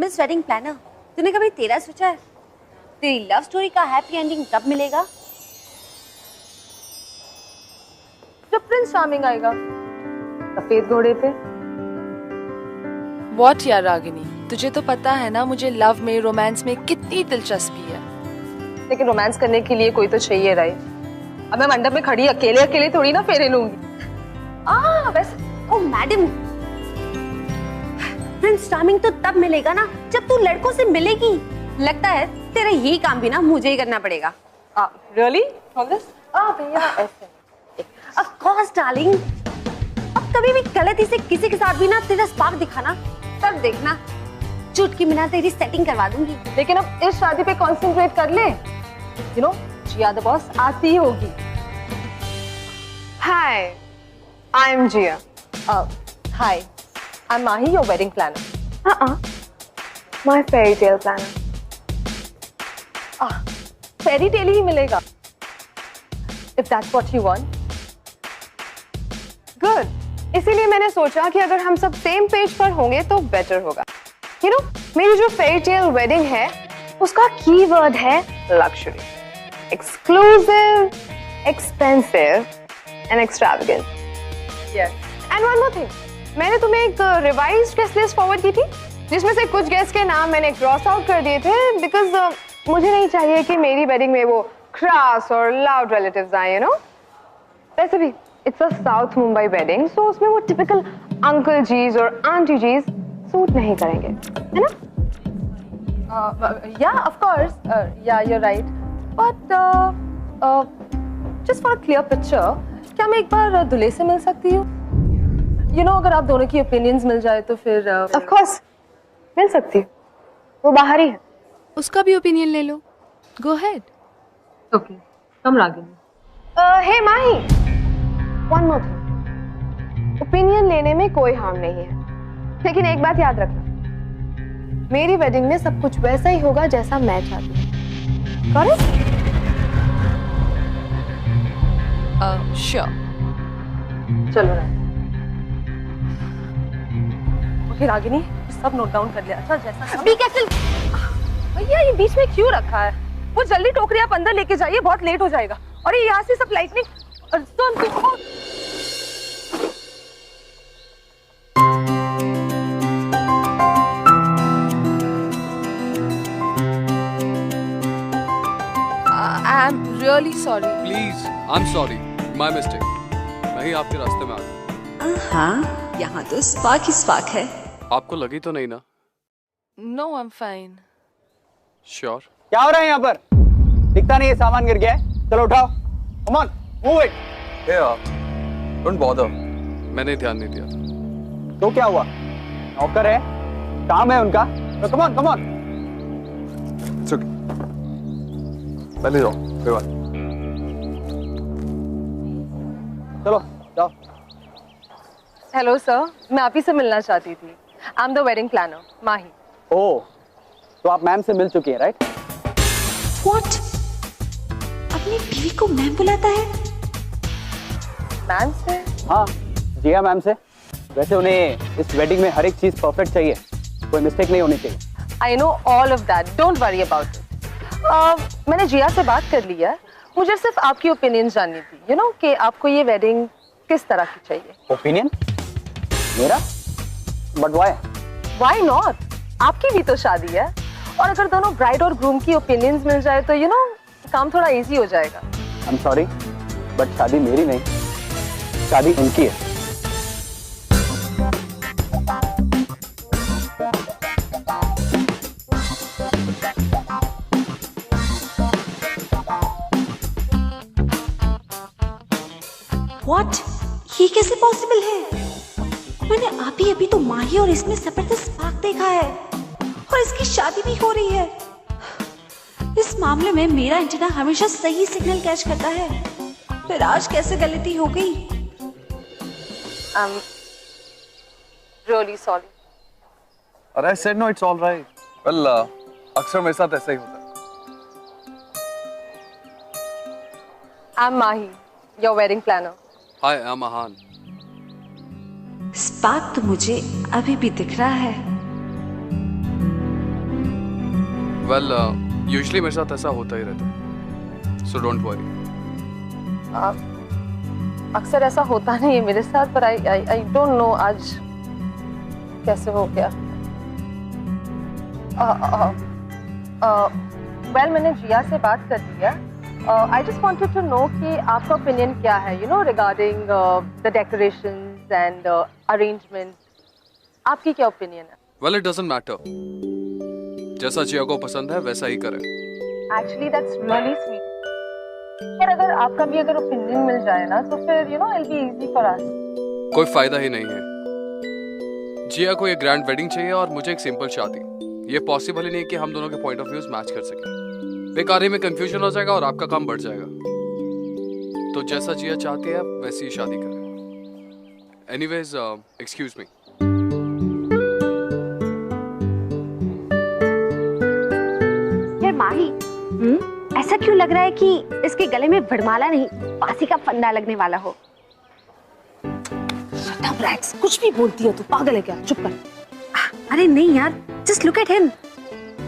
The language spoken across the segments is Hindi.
मिस वेडिंग प्लानर, तूने कभी तेरा सोचा है तेरी लव स्टोरी का हैप्पी एंडिंग कब मिलेगा? जब प्रिंस चार्मिंग आएगा सफेद घोड़े पे। What यार रागिनी, तुझे तो पता है ना मुझे लव में रोमांस में कितनी दिलचस्पी है। लेकिन रोमांस करने के लिए कोई तो चाहिए राइट। अब मैं मंडप में खड़ी अकेले अकेले थोड़ी ना फेरे लूंगी। वैसे ओ मैडम, प्रिंस चार्मिंग तो तब मिलेगा ना जब तू लड़कों से मिलेगी। लगता है तेरा यही काम भी ना मुझे ही करना पड़ेगा। Really on this? भैया ऐसे ऑफ कोर्स डार्लिंग, अब कभी भी गलती से किसी के साथ भी ना तेरा स्पार्क दिखाना, तब देखना चुटकी में ना तेरी सेटिंग करवा दूंगी। लेकिन अब इस शादी पे कंसंट्रेट कर ले। You know Jiya the boss आती ही होगी। Hi, I am Jiya. Hi, I am Mahi, your wedding planner. My fairy tale planner. Fairy tale ही मिलेगा if that's what you want. Good, इसीलिए मैंने सोचा कि अगर हम सब सेम पेज पर होंगे तो बेटर होगा। यू नो मेरी जो फेरी टेल वेडिंग है उसका कीवर्ड है luxury, exclusive, expensive and extravagant. Yes, and one more thing, मैंने तुम्हें एक रिवाइज्ड गेस्ट लिस्ट फॉरवर्ड की थी जिसमें से कुछ गेस्ट के नाम मैंने क्रॉस आउट कर दिए थे बिकॉज मुझे नहीं चाहिए कि मेरी वेडिंग में वो क्रास और लाउड रिलेटिव्स आए, यू नो। वैसे भी it's a south Mumbai wedding, so उसमें वो टिपिकल अंकल जीज और आंटी जीज सूट नहीं करेंगे, है ना? Yeah, of course. Yeah, you're right. But just for a clear picture, क्या मैं एक बार दूल्हे से मिल सकती हूँ? You know, अगर आप दोनों की opinions मिल जाए तो फिर of course मिल सकती हूँ। वो बाहर ही है। उसका भी ओपिनियन ले लो। Go ahead. Okay. कम रागिनी। Hey माही, one more thing. Opinion लेने में कोई हार्म नहीं है, लेकिन एक बात याद रखना, मेरी वेडिंग में सब कुछ वैसा ही होगा जैसा मैं चाहती हूँ। Got it? Sure. चलो ना। ओके रागिनी, सब नोट डाउन कर लिया। अच्छा जैसा बी केयरफुल। भैया ये बीच में क्यों रखा है? वो जल्दी टोकरी आप अंदर लेके जाइए, बहुत लेट हो जाएगा। और ये यहाँ से सब lightning I'm really sorry. Please, I'm sorry. My mistake. मैं ही आपके रास्ते में आ गया। हाँ, यहाँ तो स्पार्क ही स्पार्क है। आपको लगी तो नहीं ना? No, I'm fine. Sure. क्या हो रहा है यहाँ पर? दिखता नहीं है सामान गिर गया है। चलो उठाओ। Come on, move it. Yeah. Don't bother. मैंने ध्यान नहीं दिया था। तो क्या हुआ? नौकर है, काम है उनका। तो come on, come on. It's okay. पहले जाओ, कोई बात। चलो जाओ। हेलो सर, मैं आप ही से मिलना चाहती थी। I am the wedding planner Mahi. Oh, तो आप मैम से मिल चुकी हैं, राइट? What? अपनी बीवी को मैम बुलाता है? मैम से? हाँ, जिया मैम से। वैसे उन्हें इस वेडिंग में हर एक चीज परफेक्ट चाहिए, कोई मिस्टेक नहीं होनी चाहिए। I know all of that, don't worry about it. मैंने जिया से बात कर ली है, मुझे सिर्फ आपकी ओपिनियन जाननी थी, यू नो, कि आपको ये वेडिंग किस तरह की चाहिए। ओपिनियन? मेरा? But why? Why not? आपकी भी तो शादी है, और अगर दोनों ब्राइड और ग्रूम की ओपिनियंस मिल जाए तो यू नो काम थोड़ा इजी हो जाएगा। आई एम सॉरी, बट शादी मेरी नहीं, शादी उनकी है। What? ये कैसे पॉसिबल है? मैंने अभी तो माही और इसमें जबरदस्त स्पार्क देखा है और इसकी शादी भी हो रही है। इस मामले में मेरा एंटीना हमेशा सही सिग्नल कैच करता है, फिर आज कैसे गलती हो गई? Really sorry. अरे I said no, it's all right. Well, अक्सर मेरे साथ ऐसा ही होता है। I'm Mahi, your wedding planner. Hi, I'm Ahan. Spark तो मुझे अभी भी दिख रहा है। वेल यूजुअली मेरे साथ ऐसा होता ही रहता है, सो डोंट वरी। अक्सर ऐसा होता नहीं है मेरे साथ, पर आई डोंट नो आज कैसे हो गया। वेल मैंने जिया से बात कर ली है। I just wanted to know कि आपका ओपिनियन क्या है, you know, regarding the decorations and arrangement. आपकी क्या ओपिनियन है? वेल इट डजंट मैटर, जैसा जिया को पसंद है वैसा ही करें। Actually that's really sweet. पर अगर आपका भी अगर ओपिनियन मिल जाए ना तो फिर you know it will be easy for us. कोई फायदा ही नहीं है। जिया को एक ग्रैंड वेडिंग चाहिए और मुझे एक सिंपल शादी। ये पॉसिबल ही नहीं कि हम दोनों के पॉइंट ऑफ व्यूज मैच कर सकें। बेकार ही में कंफ्यूजन हो जाएगा और आपका काम बढ़ जाएगा। तो जैसा जिया चाहती है वैसी ही शादी करें। Anyways excuse me. यार माही, ऐसा क्यों लग रहा है कि इसके गले में वरमाला नहीं फांसी का फंदा लगने वाला हो? शट अप रैक्स, कुछ भी बोलती है तू, पागल है क्या? चुप कर। अरे नहीं यार, जस्ट लुक एट हिम।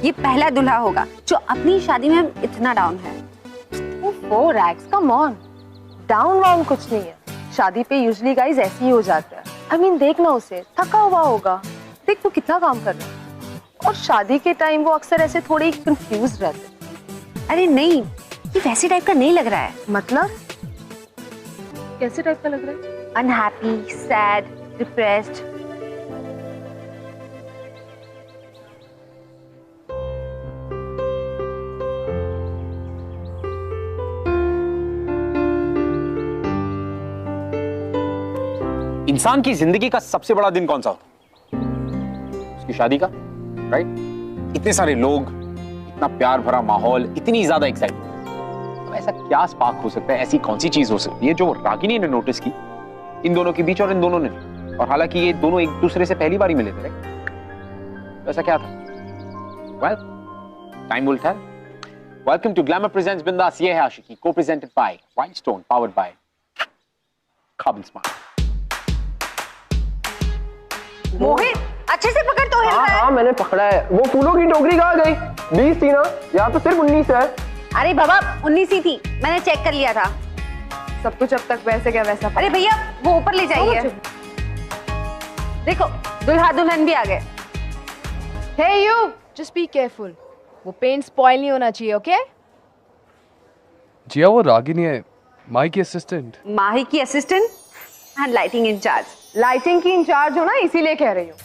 ये पहला दूल्हा होगा जो अपनी शादी में इतना डाउन है। ओह रैक्स, कम ऑन, डाउन वाउन कुछ नहीं है। शादी पे यूजुअली गाइस ऐसे ही हो जाता है। आई मीन देख ना, उसे थका हुआ होगा, देख वो कितना काम कर रहा है। और शादी के टाइम वो अक्सर ऐसे थोड़े कंफ्यूज रहते हैं। अरे नहीं, ये वैसे टाइप का नहीं लग रहा है। मतलब कैसे टाइप का लग रहा है? Unhappy, sad, depressed. इंसान की जिंदगी का सबसे बड़ा दिन कौन सा होता है? उसकी शादी का, राइट? इतने सारे लोग, इतना प्यार भरा माहौल, इतनी ज्यादा एक्साइटमेंट। तो ऐसा क्या स्पार्क हो सकता है, ऐसी कौन सी चीज हो सकती है जो रागिनी ने नोटिस की इन दोनों के बीच और इन दोनों ने नहीं? और हालांकि ये दोनों एक दूसरे से पहली बार ही मिले थे, राइट? तो ऐसा क्या था? Well, time will tell. Welcome to glamour presents Bindass Yeh Hai Aashiqui, co presented by Wild Stone, powered by Carbon Smart. Mohit, अच्छे से पकड़ तो। हाँ मैंने पकड़ा है। वो फूलों की टोकरी कहाँ गई? 20 थी ना, यहाँ तो सिर्फ 19 है। अरे बाबा, 19 ही थी, मैंने चेक कर लिया था। सब कुछ अब तक वैसे क्या वैसा। अरे भैया, वो ऊपर ले जाइए। देखो, दुल्हा दुल्हन भी आ गए। Hey you, just be careful. वो पेंट स्पॉइल नहीं होना चाहिए, ओके? जिया वो रागिनी है, माही की असिस्टेंट। माही की assistant and lighting incharge. Lighting की इंचार्ज हो ना, इसीलिए कह रही हूँ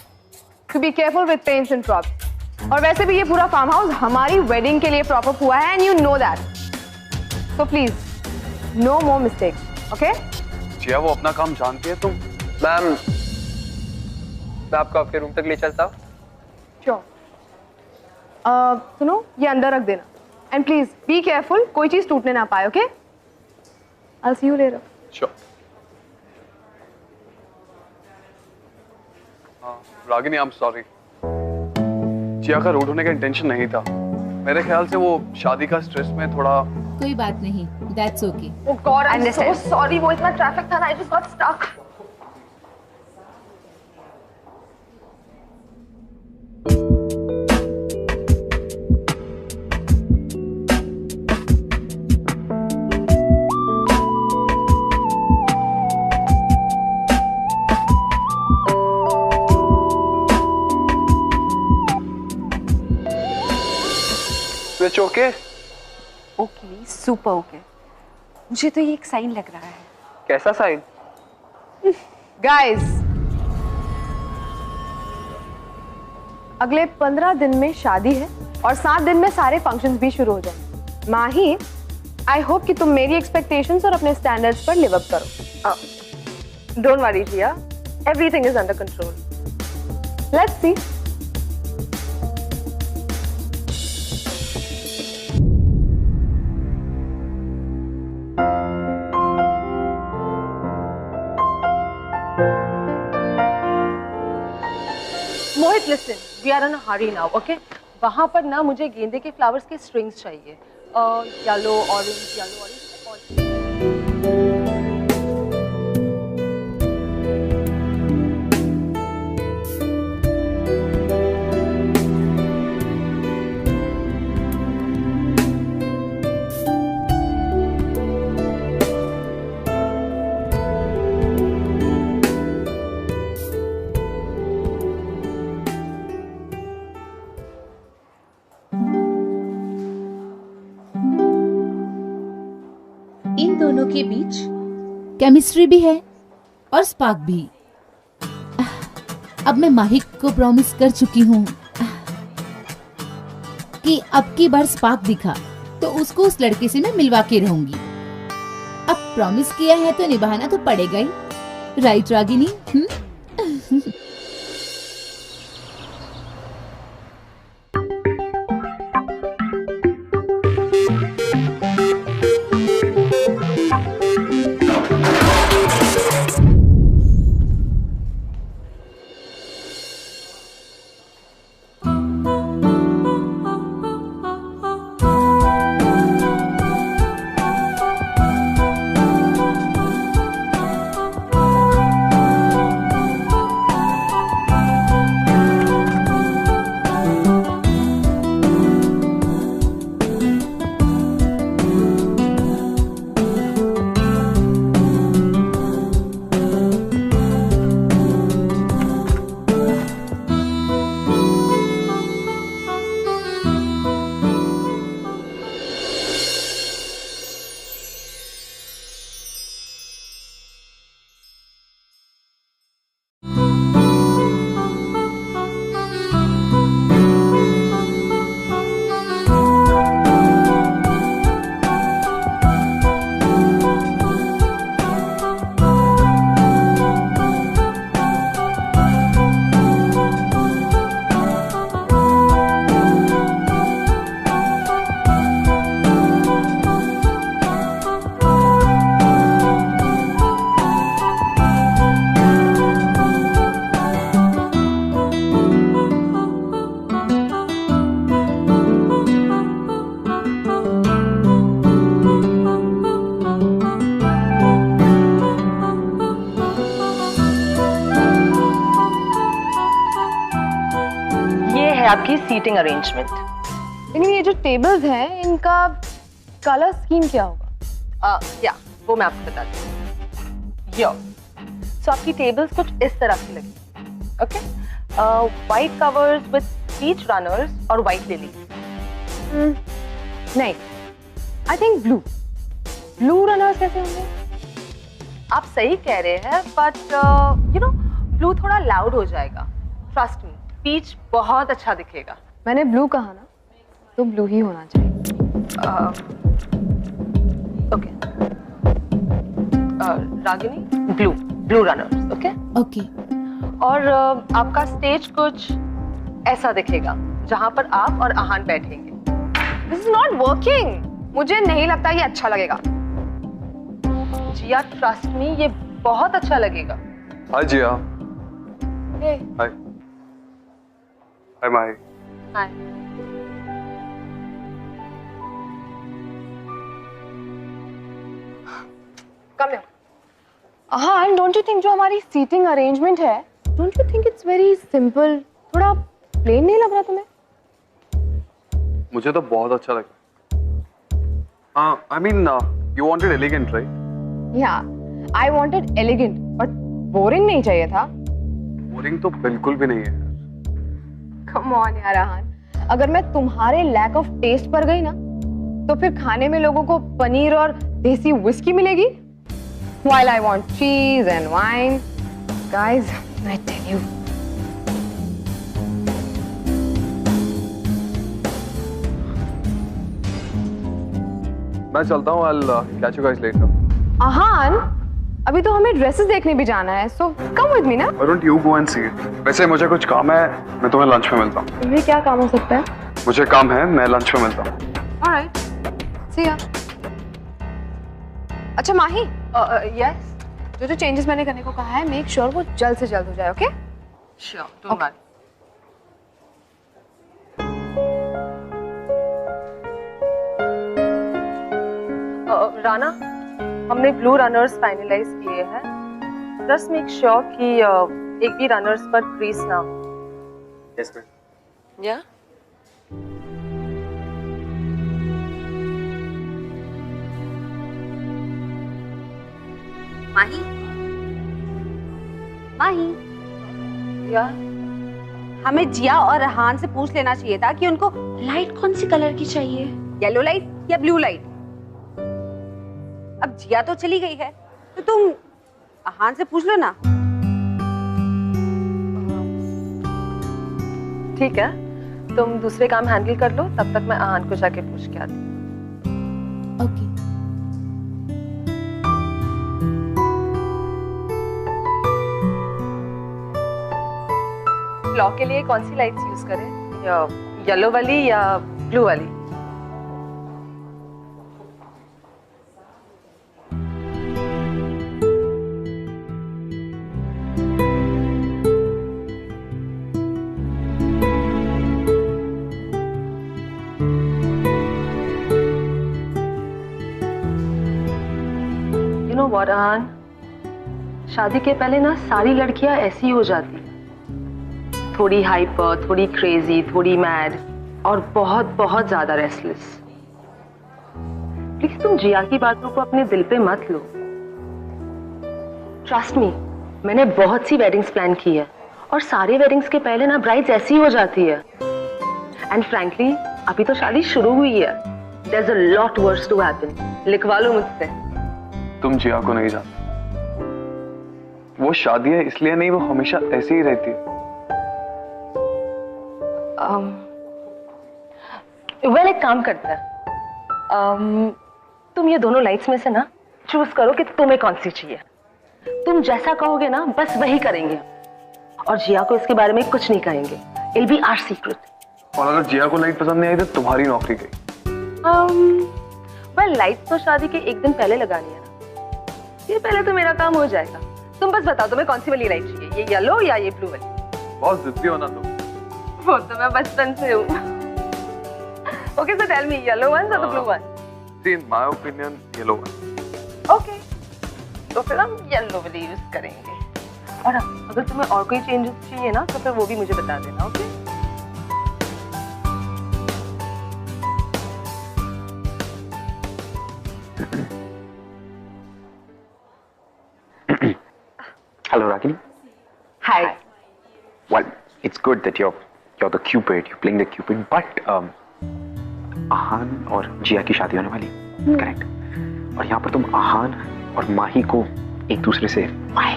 to be careful with paints and props. और वैसे भी ये पूरा फार्म हाउस हमारी वेडिंग के लिए प्रॉपर हुआ है, and you know that. So please no more mistakes, okay? Jiya वो अपना काम जानती है। तुम मैम, मैं आपको आपके रूम तक ले चलता हूँ। श्योर। सुनो, ये अंदर रख देना, एंड प्लीज बी केयरफुल, कोई चीज टूटने ना पाए, okay? I'll see you later. Sure. Ragini, I am sorry. Jiya का रूड होने का इंटेंशन नहीं था। मेरे ख्याल से वो शादी का स्ट्रेस में थोड़ा। कोई बात नहीं, that's okay. Oh God, I'm so sorry. वो इतना ट्रैफिक था ना, I just got stuck. It's okay? Okay, super okay. मुझे तो ये एक साइन लग रहा है। कैसा साइन? गाइस, अगले 15 दिन में शादी है और 7 दिन में सारे फंक्शंस भी शुरू हो जाएंगे। माही, आई होप कि तुम मेरी एक्सपेक्टेशंस और अपने स्टैंडर्ड्स पर लिव अप करो। Don't worry Jiya, everything is under control. Let's see. Mohit, listen, we are in a hurry now, okay? वहां पर ना मुझे गेंदे के फ्लावर्स के स्ट्रिंग्स चाहिए, येलो ऑरेंज। इन दोनों के बीच केमिस्ट्री भी है और स्पार्क भी। अब मैं माही को प्रॉमिस कर चुकी हूँ कि अब की बार स्पार्क दिखा तो उसको उस लड़के से मैं मिलवा के रहूंगी। अब प्रॉमिस किया है तो निभाना तो पड़ेगा ही, राइट रागिनी? आपकी सीटिंग अरेंजमेंट। लेकिन ये जो टेबल्स हैं इनका कलर स्कीम क्या होगा? या वो मैं आपको बताती हूँ। यो सो आपकी टेबल्स कुछ इस तरह की लगी। Okay, white covers with peach runners और वाइट लिली। नहीं, आई थिंक ब्लू रनर्स कैसे होंगे? आप सही कह रहे हैं, बट यू नो ब्लू थोड़ा लाउड हो जाएगा। ट्रस्ट मी, पीच बहुत अच्छा दिखेगा। मैंने ब्लू कहा ना, तो ब्लू ही होना चाहिए। Okay Ragini, blue runners. Okay okay. और आपका स्टेज कुछ ऐसा दिखेगा जहां पर आप और आहान बैठेंगे। This is not working. मुझे नहीं लगता ये अच्छा लगेगा। जिया ट्रस्ट मी, ये बहुत अच्छा लगेगा। Hi Jiya. Hey hi. Hi Mahi. Hi. Come here. Aahan, don't you think जो हमारी सीटिंग अरेंजमेंट है, don't you think it's very simple? थोड़ा प्लेन नहीं लग रहा तुम्हें? मुझे तो बहुत अच्छा लगा। I mean you wanted elegant right? या I wanted elegant, but boring नहीं चाहिए था। बोरिंग तो बिल्कुल भी नहीं है। कम ऑन यार आहान, अगर मैं तुम्हारे लैक ऑफ टेस्ट पर गई ना, तो फिर खाने में लोगों को पनीर और देसी विस्की मिलेगी, while I want cheese and wine. Guys, I tell you. मैं चलता हूँ। I'll catch you guys later. आहान, अभी तो हमें ड्रेसेस देखने भी जाना है, so come with me ना? Why don't you go and see it? वैसे मुझे कुछ काम है, मैं तुम्हें लंच में मिलता हूँ। तुम्हें क्या काम हो सकता है? मुझे काम है, मैं लंच में मिलता हूँ। Alright, see ya. अच्छा माही, yes, जो चेंजेस मैंने करने को कहा है, मेक श्योर वो जल्द से जल्द हो जाए, okay? Sure, don't worry. Rana, हमने ब्लू रनर्स फाइनलाइज किए हैं। जस्ट मेक श्योर कि एक भी रनर्स पर क्रीज ना हो। Yes ma'am. या माही, माही, या हमें जिया और रहान से पूछ लेना चाहिए था कि उनको लाइट कौन सी कलर की चाहिए, येलो लाइट या ब्लू लाइट। अब जिया तो चली गई है तो तुम आहान से पूछ लो ना। ठीक है, तुम दूसरे काम हैंडल कर लो, तब तक मैं आहान को जाके पूछ के आती हूँ। ओके। क्लॉक के लिए कौन सी लाइट्स यूज करें, या येलो वाली या ब्लू वाली? You know what, आहान? शादी के पहले ना सारी लड़कियां ऐसी हो जाती, थोड़ी हाइपर, थोड़ी क्रेजी, थोड़ी मैड और बहुत बहुत ज्यादा रेस्टलेस। प्लीज तुम जिया की बातों को अपने दिल पे मत लो। ट्रस्ट मी, मैंने बहुत सी वेडिंग्स प्लान की है और सारे वेडिंग्स के पहले ना ब्राइड्स ऐसी हो जाती है। एंड फ्रैंकली अभी तो शादी शुरू हुई है। There's a lot worse to happen. लिखवा लो मुझसे। तुम जिया को नहीं जानते, वो शादी है इसलिए नहीं, वो हमेशा ऐसी ही रहती है। वेल एक काम करते हैं, तुम ये दोनों लाइट्स में से ना चूज करो कि तुम्हें कौन सी चाहिए। तुम जैसा कहोगे ना बस वही करेंगे, और जिया को इसके बारे में कुछ नहीं कहेंगे। It'll be our secret. और अगर जिया को लाइट पसंद नहीं आई तो तुम्हारी नौकरी गई। वेल लाइट तो शादी के एक दिन पहले लगानी है ना, ये पहले तो मेरा काम हो जाएगा। तुम बस बताओ तुम्हें कौन सी वाली लाइट चाहिए, ये येलो या ये ब्लू वाली? बहुत जिद्दी हो ना तुम। वो तो मैं बचपन से हूँ। Okay, so tell me, yellow ones or the blue ones? See, in my opinion, yellow one. Okay, तो फिर हम येलो वाली यूज करेंगे। और अगर तुम्हें और कोई चेंजेस चाहिए ना तो फिर वो भी मुझे बता देना। Okay? Hello, Ragini. Hi. Well, it's good that you're the Cupid. You're playing the Cupid, but आहान और जिया की शादी होने वाली, करेक्ट? और यहाँ पर तुम आहान और माही को एक दूसरे से why?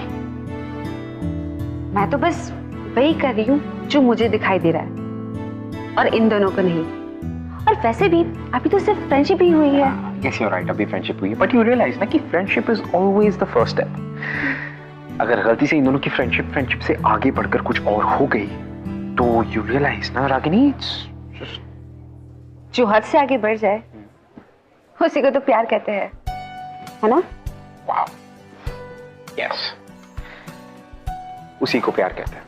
मैं तो बस वही कर रही हूँ जो मुझे दिखाई दे रहा है, और इन दोनों को नहीं। और वैसे भी अभी तो सिर्फ फ्रेंडशिप ही हुई है। Yes, you're right. अभी फ्रेंडशिप हुई है, but you realize ना कि friendship is always the first step. अगर गलती से इन दोनों की फ्रेंडशिप से आगे बढ़कर कुछ और हो गई तो you realize ना रागिनी, जो हद से आगे बढ़ जाए उसी को तो प्यार कहते हैं, है ना? Wow. Yes. उसी को प्यार कहते हैं।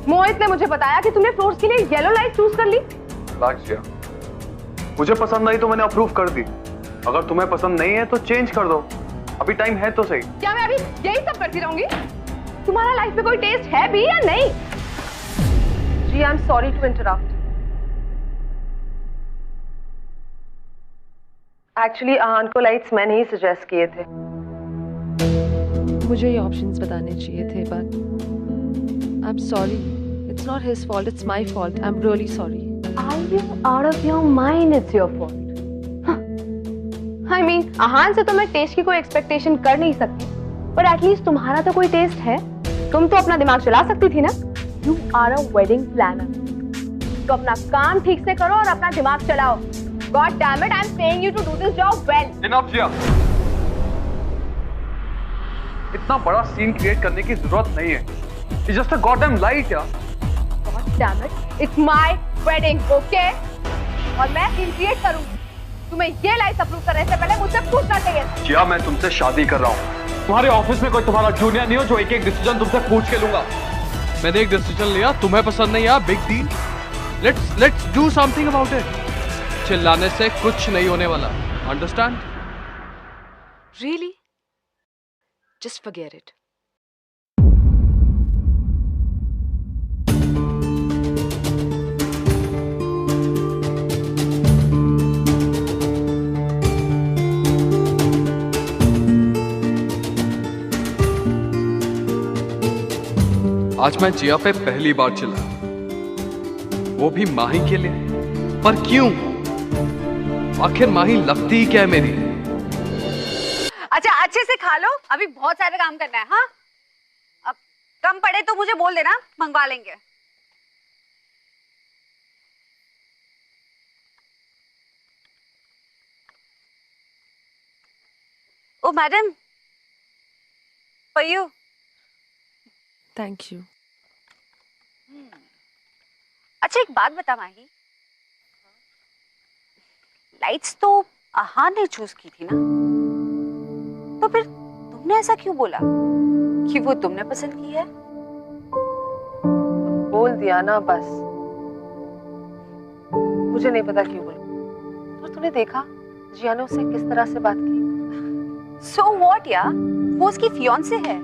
मोहित ने मुझे बताया कि तुमने फ्लोर्स के लिए येलो लाइट चूज कर ली। मुझे पसंद आई तो मैंने अप्रूव कर दी। अगर तुम्हें पसंद नहीं है तो चेंज कर दो, अभी टाइम है तो सही। क्या मैं अभी यही सब करती रहूंगी? तुम्हारा लाइफ में कोई टेस्ट है भी या नहीं? जी I am sorry to interrupt. Actually Aahan को लाइट्स मैंने ही सजेस्ट किए थे। मुझे ये ऑप्शंस बताने चाहिए थे, but I am sorry, it's not his fault, it's my fault. I am really sorry. Are you out of your mind? It's your fault. I mean, आहान से तो मैं टेस्ट की कोई एक्सपेक्टेशन कर नहीं सकती, पर एटलीस्ट तुम्हारा तो कोई टेस्ट है। तुम तो अपना दिमाग चला सकती थी ना। You are a wedding planner. तो अपना काम ठीक से करो और अपना दिमाग चलाओ। God damn it, I'm paying you to do this job well. Enough, जिया। इतना बड़ा सीन क्रिएट करने की जरूरत नहीं है। It's just a goddamn light, यार। God damn it, it's my wedding, okay? और मैं सीन क्रिएट करूंगी। तुम्हें ये लाइट अप्रूव करने से पहले मुझसे पूछना चाहिए था। जिया, मैं तुमसे शादी कर रहा हूँ। तुम्हारे ऑफिस में कोई तुम्हारा जूनियर नहीं हो जो एक-एक डिसीजन तुमसे पूछ के लूंगा। मैंने एक डिसीजन लिया, तुम्हें पसंद नहीं आया, big deal. Let's do something about it. चिल्लाने से कुछ नहीं होने वाला, understand? Really? Just forget it. आज मैं जिया पे पहली बार चिल्ला, वो भी माही के लिए। पर क्यों? आखिर माही लगती ही क्या है मेरी? अच्छा, अच्छे से खा लो, अभी बहुत सारा काम करना है। हाँ, अब कम पड़े तो मुझे बोल देना, मंगवा लेंगे। Oh madam, for you. Thank you. अच्छा, एक बात बता माही, लाइट्स तो आहान ने चूज की थी ना, तो फिर तुमने ऐसा क्यों बोला कि वो तुमने पसंद की है? बोल दिया ना बस। मुझे नहीं पता क्यों बोला। और तूने देखा जिया ने उससे किस तरह से बात की? So what यार, वो उसकी फियांसे है,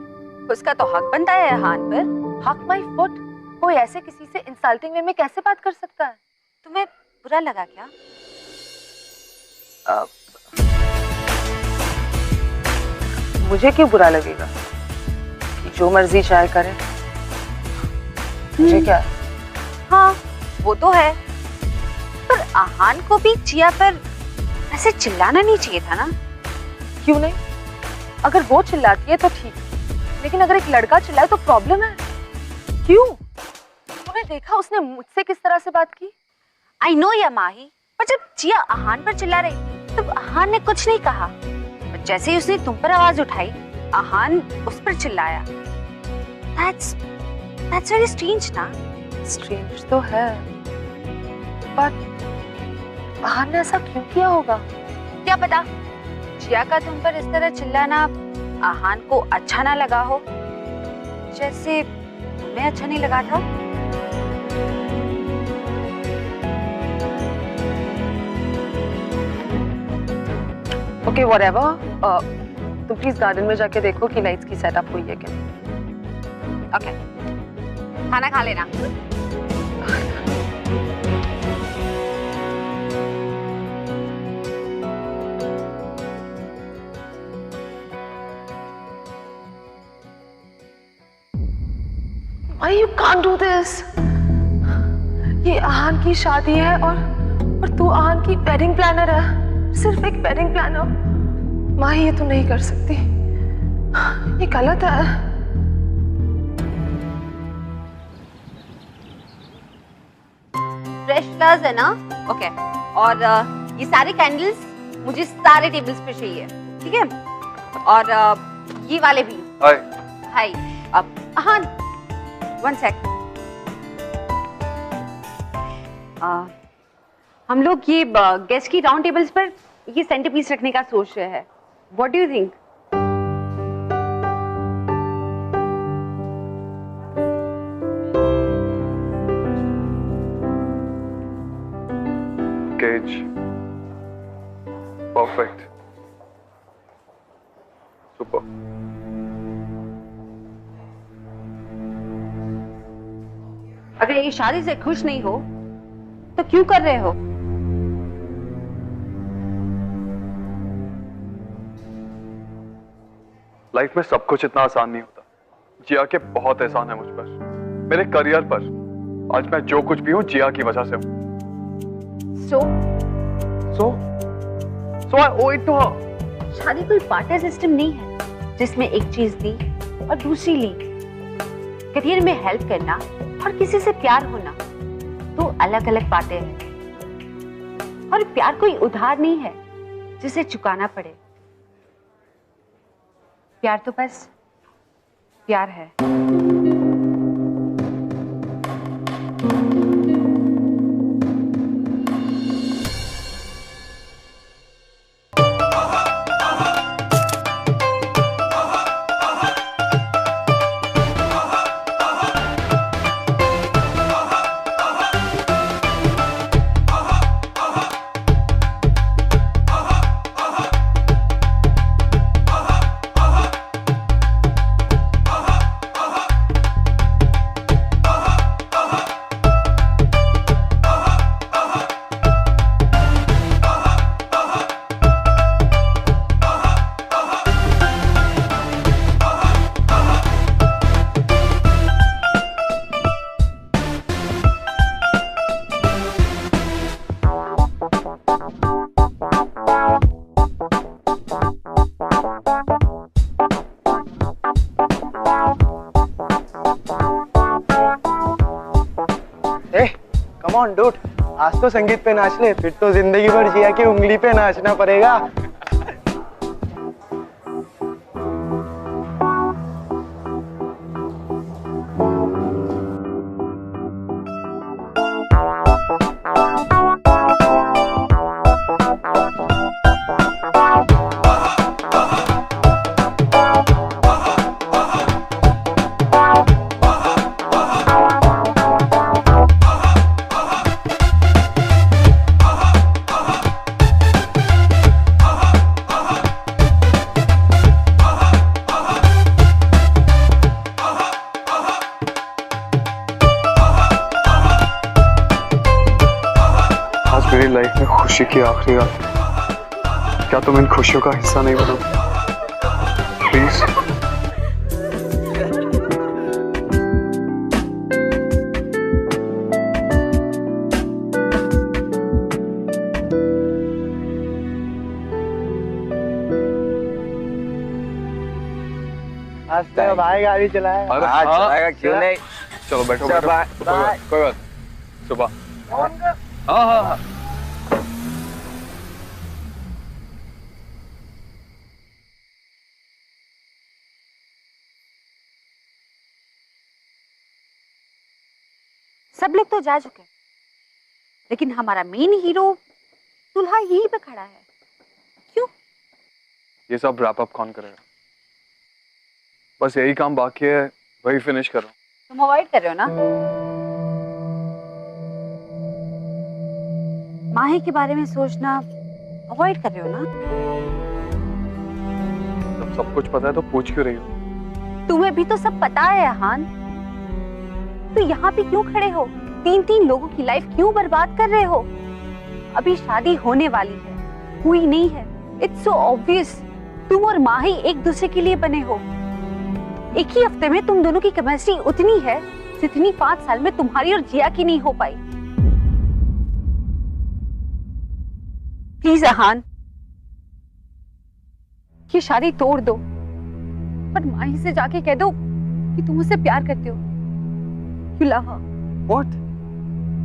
उसका तो हक बनता है आहान पर। हक माय फुट, कोई ऐसे किसी से इंसल्टिंग वे में कैसे बात कर सकता है? तुम्हें बुरा लगा क्या? मुझे क्यों बुरा लगेगा? कि जो मर्जी चाहे करे, मुझे क्या है? हाँ, वो तो है, पर आहान को भी जिया पर ऐसे चिल्लाना नहीं चाहिए था ना? क्यों नहीं? अगर वो चिल्लाती है तो ठीक, लेकिन अगर एक लड़का चिल्लाए तो प्रॉब्लम है। क्यों? तूने देखा उसने मुझसे किस तरह से बात की? आई नो या माही, पर जब जिया आहान पर चिल्ला रही थी तब आहान ने कुछ नहीं कहा, पर जैसे ही उसने तुम पर आवाज उठाई आहान उस पर चिल्लाया। That's very strange ना? स्ट्रेंज तो है, पर आहान ने ऐसा क्यों किया होगा? क्या पता, जिया का तुम पर इस तरह चिल्लाना आहान को अच्छा ना लगा हो, जैसे तुम्हें अच्छा नहीं लगा था। Okay, whatever. तुम प्लीज गार्डन में जाके देखो कि लाइट्स की सेटअप हुई है क्या। ओके, खाना खा लेना। Why you can't do this? ये आहान की शादी है और तू आहान की वेडिंग प्लानर है। सिर्फ एक वेडिंग प्लानर। माही, ये तू नहीं कर सकती, ये गलत है। फ्रेश फ्लावर्स है ना? ओके, और ये सारे कैंडल्स मुझे सारे टेबल्स पे चाहिए, ठीक है? और ये वाले भी। हाय। हाय। अब आहान, वन सेक। हम लोग ये गेस्ट की राउंड टेबल्स पर ये सेंटर पीस रखने का सोच रहे हैं। What do you think? Cage perfect, super. अगर ये शादी से खुश नहीं हो तो क्यों कर रहे हो? लाइफ में सब कुछ इतना आसान नहीं होता। जिया के बहुत एहसान है मुझ पर, मेरे करियर पर। आज मैं जो कुछ भी हूं जिया की वजह से हूं। सो so I owe it to her. शादी कोई पार्टनर सिस्टम नहीं है जिसमें एक चीज दी और दूसरी ली। करियर में हेल्प करना और किसी से प्यार होना दो अलग अलग बातें हैं। और प्यार कोई उधार नहीं है जिसे चुकाना पड़े। प्यार तो बस प्यार है। कम ऑन डूड, आज तो संगीत पे नाच ले, फिर तो जिंदगी भर जिया की उंगली पे नाचना पड़ेगा। मेरी लाइफ में खुशी की आखिरी रात, क्या तुम इन खुशियों का हिस्सा नहीं बनो प्लीज? आज तो भाई गाड़ी चलाएगा। अरे हाँ, चलाएगा, क्यों नहीं? चलो बैठो चलो, बैठो, बाय, कोई बात सुबह। हाँ हाँ हाँ। सब लोग तो जा चुके हैं, लेकिन हमारा मेन हीरो दुल्हा यहीं पे खड़ा है। क्यों? ये सब रैप अप कौन करेगा? बस यही काम बाकी है, वही फिनिश करो। तुम अवॉइड कर रहे हो ना? माही के बारे में सोचना अवॉइड कर रहे हो ना? जब सब कुछ पता है तो पूछ क्यों रही हो? तुम्हें भी तो सब पता है अहान। तो यहाँ पे क्यों खड़े हो? तीन लोगों की लाइफ क्यों बर्बाद कर रहे हो? अभी शादी होने वाली है, हुई नहीं है। It's so obvious. तुम और माही एक दूसरे के लिए बने हो। एक ही हफ्ते में तुम दोनों की केमिस्ट्री उतनी है जितनी 5 साल में तुम्हारी और जिया की नहीं हो पाई। प्लीज अहान, ये शादी तोड़ दो और माही से जाके कह दो कि तुम उससे प्यार करते हो। You love her. What?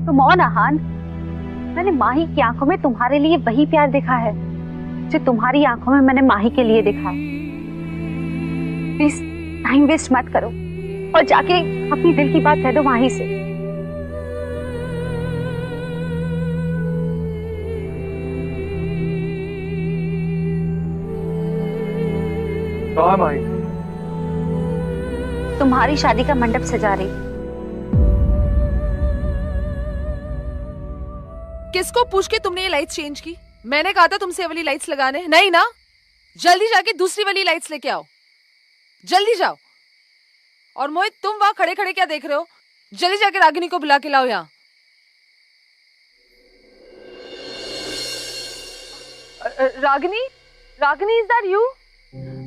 Come on, Ahaan. मैंने माही की आंखों में तुम्हारे लिए वही प्यार देखा है जो तुम्हारी आंखों में मैंने माही के लिए देखा है। प्लीज टाइम वेस्ट मत करो और जाके अपनी दिल की बात कह दो माही से। कहाँ माही? तुम्हारी शादी का मंडप सजा रही। किसको पूछ के तुमने ये लाइट्स चेंज की? मैंने कहा था तुमसे ये वाली लाइट्स लगाने, नहीं ना? जल्दी जाके दूसरी वाली लाइट्स लेके आओ, जल्दी जाओ। और मोहित, तुम वहां खड़े खड़े क्या देख रहे हो? जल्दी जाके रागिनी को बुला के लाओ यहाँ। Ragini, Ragini is that you?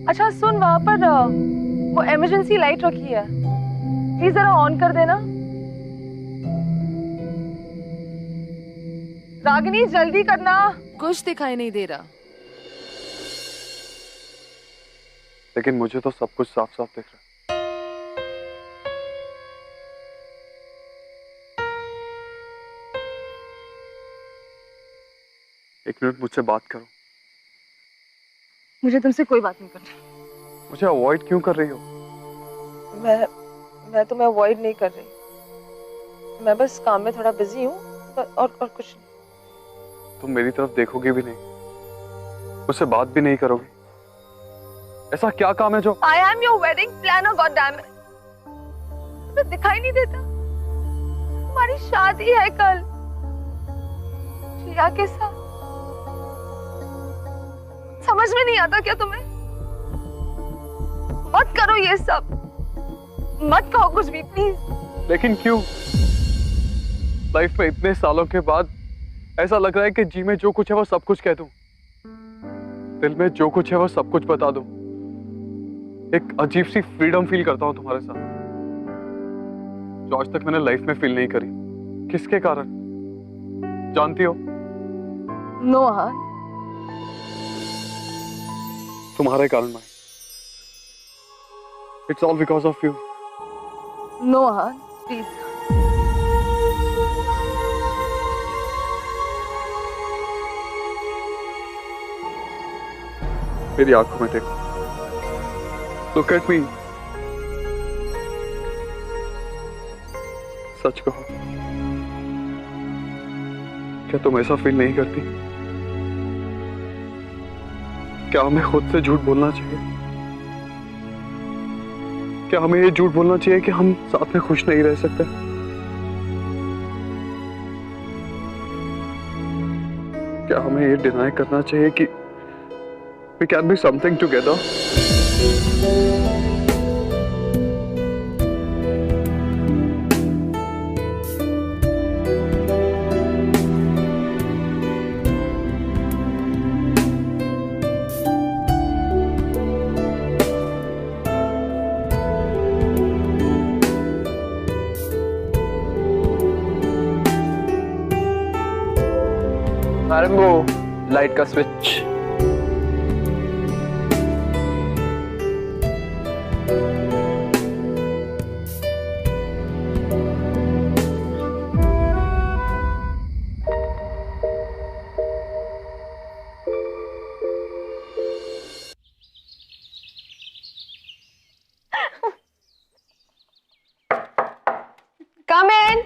अच्छा सुन, वहां पर वो इमरजेंसी लाइट रखी है, प्लीज जरा ऑन कर देना। रागिनी जल्दी करना। कुछ दिखाई नहीं दे रहा। लेकिन मुझे तो सब कुछ साफ साफ दिख रहा है। एक मिनट मुझसे बात करो। मुझे तुमसे कोई बात नहीं करनी। मुझे अवॉइड क्यों कर रही हो? मैं तुम्हें अवॉइड नहीं कर रही, मैं बस काम में थोड़ा बिजी हूँ और कुछ नहीं। तुम मेरी तरफ देखोगे भी नहीं, मुझसे बात भी नहीं करोगे? ऐसा क्या काम है जो? I am your wedding planner, goddammit। तुम्हें दिखाई नहीं देता? तुम्हारी शादी है कल जिया के साथ। समझ में नहीं आता क्या तुम्हें? मत करो ये सब, मत कहो कुछ भी प्लीज। लेकिन क्यों? लाइफ में इतने सालों के बाद ऐसा लग रहा है कि जी में जो कुछ है वो सब कुछ कह दूं, दिल में जो कुछ है वो सब कुछ बता दूं। एक अजीब सी फ्रीडम फील करता हूं तुम्हारे साथ, जो आज तक मैंने लाइफ में फील नहीं करी। किसके कारण जानती हो? नो हाँ, तुम्हारे कारण भाई। It's all because of you. नो हाँ प्लीज। मेरी आंखों में देखो, लुक एट मी। सच कहो, क्या तुम ऐसा फील नहीं करती? क्या हमें खुद से झूठ बोलना चाहिए? क्या हमें ये झूठ बोलना चाहिए कि हम साथ में खुश नहीं रह सकते? क्या हमें ये डिनाई करना चाहिए कि we can be something together? वो लाइट का स्विच। Come in.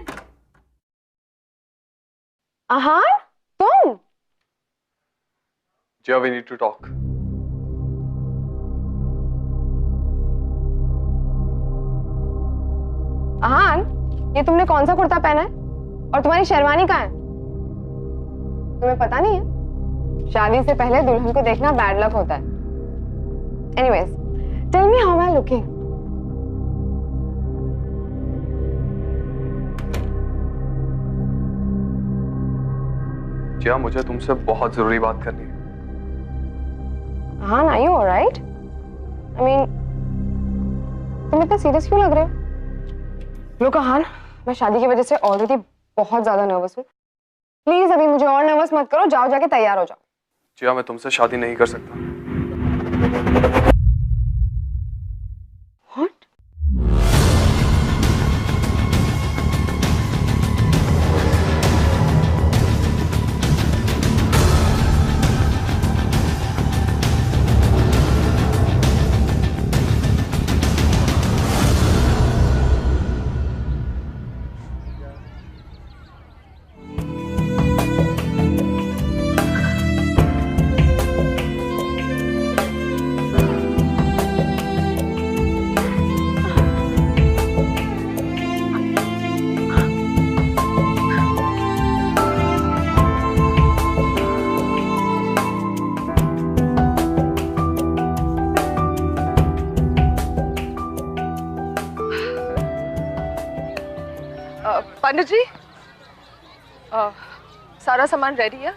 आहान, तुम? Jia, we need to talk. आहान, ये तुमने कौन सा कुर्ता पहना है? और तुम्हारी शेरवानी कहाँ है? तुम्हें पता नहीं है? शादी से पहले दुल्हन को देखना बैड लक होता है। Anyways, tell me how am I looking? जिया, मुझे तुमसे बहुत जरूरी बात करनी है। आहान, are you alright? I mean, तुम इतना सीरियस क्यों लग रहे हो? Look आहान, मैं शादी की वजह से ऑलरेडी बहुत ज्यादा नर्वस हूँ। प्लीज अभी मुझे और नर्वस मत करो, जाओ जाके तैयार हो जाओ। जिया, मैं तुमसे शादी नहीं कर सकता। What? पंडित जी, सारा सामान रेडी है,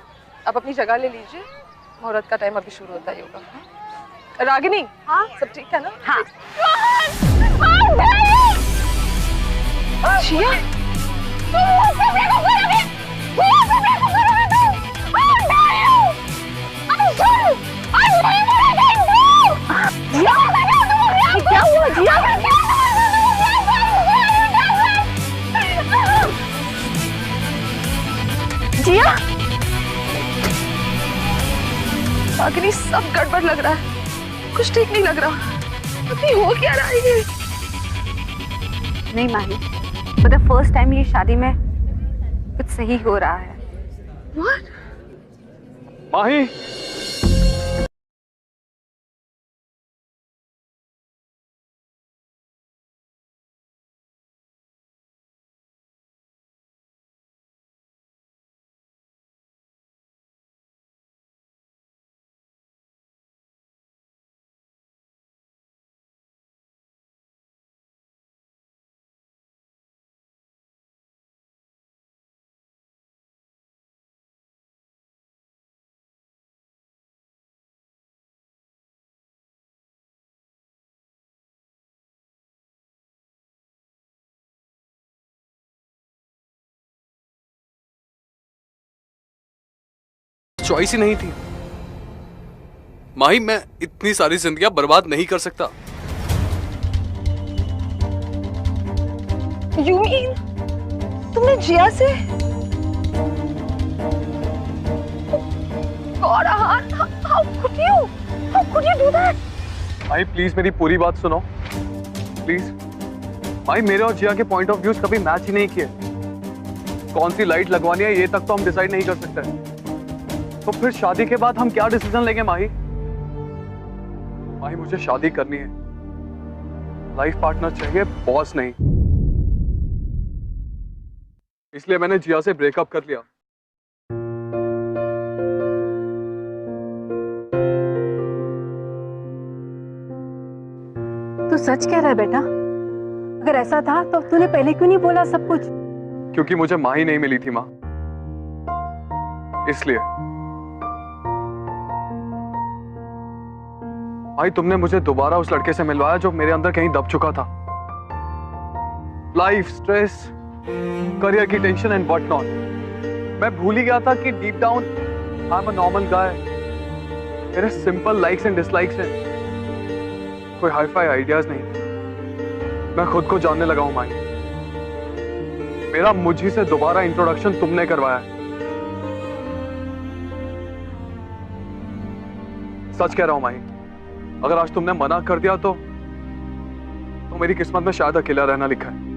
आप अपनी जगह ले लीजिए। मुहूर्त का टाइम अभी शुरू होता ही होगा। रागिनी, हाँ सब ठीक है ना? हाँ। जिया? रागिनी, सब गड़बड़ लग रहा है, कुछ ठीक नहीं लग रहा। अभी हो क्या रहा है? नहीं माही, फॉर द फर्स्ट टाइम ये शादी में कुछ सही हो रहा है। What? माही, चॉइस ही नहीं थी। माही, मैं इतनी सारी जिंदगियां बर्बाद नहीं कर सकता। You mean तुमने जिया से? God, Ahan, how could you? How could you do that? Mahi please मेरी पूरी बात सुनो प्लीज। माही, मेरे और जिया के पॉइंट ऑफ व्यूज कभी मैच ही नहीं किए। कौन सी लाइट लगवानी है ये तक तो हम डिसाइड नहीं कर सकते। तो फिर शादी के बाद हम क्या डिसीजन लेंगे माही? माही, मुझे शादी करनी है, लाइफ पार्टनर चाहिए, बॉस नहीं। इसलिए मैंने जिया से ब्रेकअप कर लिया। तू सच कह रहा है बेटा? अगर ऐसा था तो तूने पहले क्यों नहीं बोला सब कुछ? क्योंकि मुझे माँ ही नहीं मिली थी माँ, इसलिए। भाई, तुमने मुझे दोबारा उस लड़के से मिलवाया जो मेरे अंदर कहीं दब चुका था। लाइफ, स्ट्रेस, करियर की टेंशन एंड व्हाट नॉट। मैं भूल ही गया था कि deep down I am a normal guy. मेरे सिंपल लाइक्स एंड डिसलाइक्स हैं, कोई हाई फाई आइडियाज नहीं। मैं खुद को जानने लगा हूं माई। मेरा मुझी से दोबारा इंट्रोडक्शन तुमने करवाया है। सच कह रहा हूं माई, अगर आज तुमने मना कर दिया तो मेरी किस्मत में शायद अकेला रहना लिखा है।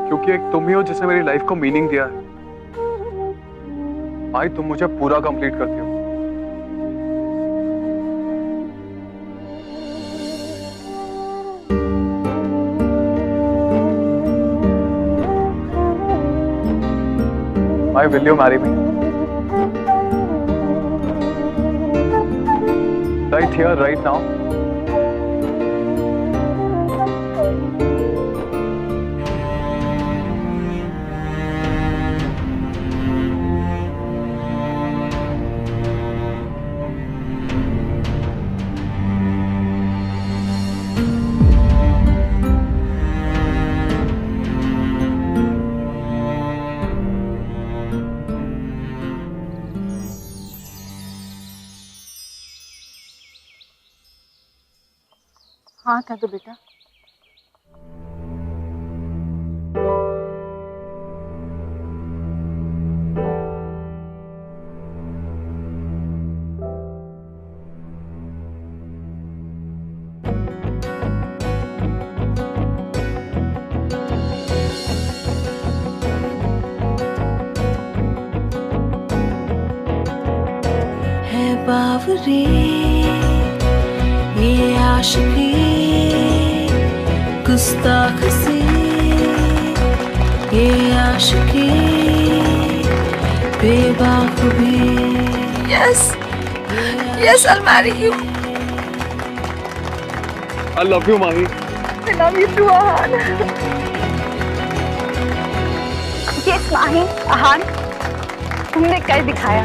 क्योंकि एक तुम ही हो जिसने मेरी लाइफ को मीनिंग दिया है। भाई, तुम मुझे पूरा कंप्लीट करती हो। भाई, will you marry me? Right here, right now. हाँ था तो बेटा। है बावरी ये आशिकी गुस्ताख सी, ये आशिकी बेबाक भी। Yes, yes, I'll marry you. I love you, Mahi. I love you too, Ahan. Yes, माही, आहान, तुमने कर दिखाया।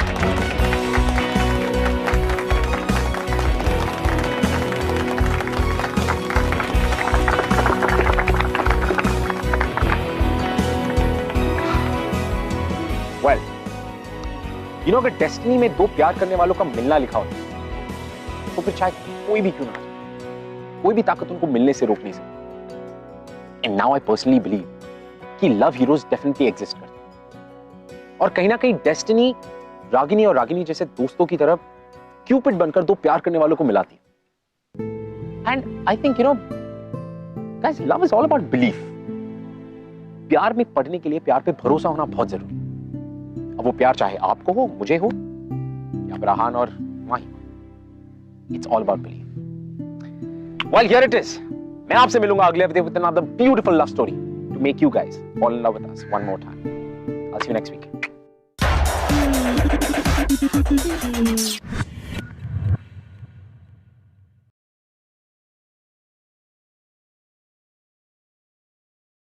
Well, you know, अगर डेस्टिनी में दो प्यार करने वालों का मिलना लिखा होता तो फिर शायद कोई भी क्यों ना, कोई भी ताकत उनको मिलने से रोक नहीं सकती। And now I personally believe कि लव हीरोज डेफिनेटली एग्जिस्ट करते हैं। और कहीं ना कहीं डेस्टिनी रागिनी और रागिनी जैसे दोस्तों की तरफ क्यूपिड बनकर दो प्यार करने वालों को मिलाती है। And I think guys, love is all about belief. प्यार में पड़ने के लिए प्यार पे भरोसा होना बहुत जरूरी है। अब वो प्यार चाहे आपको हो, मुझे हो, या फिर आहान और Mahi, it's all about belief. Well, here it is. मैं आपसे मिलूंगा अगले हफ्ते with another beautiful love story to make you guys fall in love with us one more time. I'll see you next week.